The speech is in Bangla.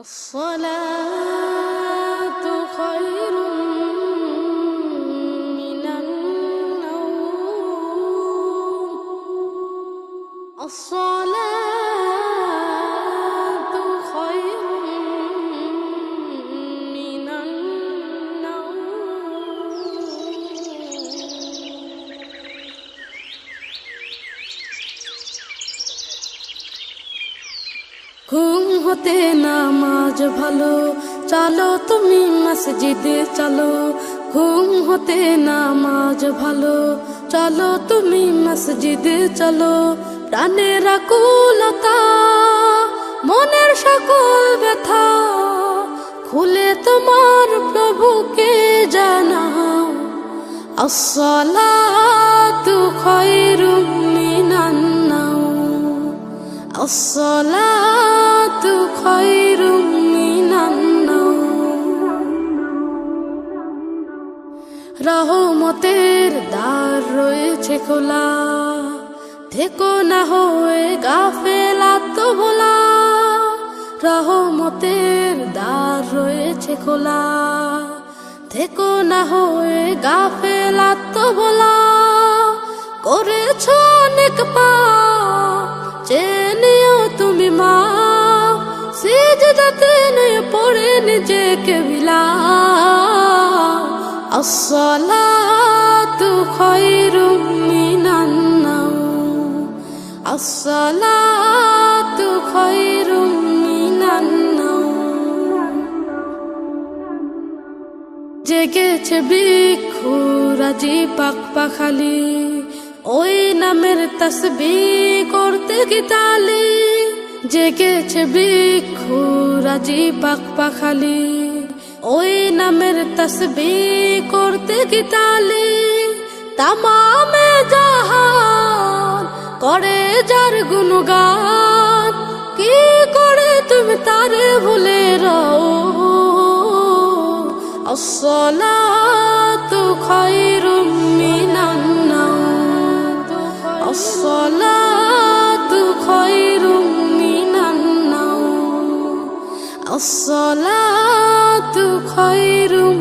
الصلاة خير من النوم. الصلاة خير من النوم. ঘুম হতে নামাজ ভালো, চলো তুমি মসজিদে চলো। ঘুম হতে নামাজ ভালো, চলো তুমি মসজিদে চলো। প্রাণের আকুলতা, মনের সকল ব্যথা খুলে তোমার প্রভুকে জানাও। আসসালাতু খায়রুম মিনান নাওম। আসসালাতু খায়রুম মিনান নাওম। রহমতের দ্বার রয়েছে খোলা, থেকো না হয়ে গাফেল আত্মভোলা। রহমতের দ্বার রয়েছে খোলা, থেকো না হয়ে গাফেল আত্মভোলা। করেছ অনেক পাপ, চেনিও তুমি মা। সিজদাতে নুয়ে পড়ে নিজেকে বিলাও। আসসালাতু খায়রুম মিনান নাওম। আসসালাতু খায়রুম মিনান নাওম। জেগেছে ভিক্ষু রাজি পাক পাখালি, ওই নামের তাসবিহ করতে গীতালি। জেগেছে ভিক্ষু রাজি পাক পাখালি, ওই নামের তাসবিহ করতে গীতালি। তামামে জাহান করে যার গুণগান, কি করে তুমি তারে ভুলে রও। আসসালাতু খায়রুম মিনান নাওম। আসসালাতু খায়রুম মিনান নাওম। আসসালাতু খায়রুম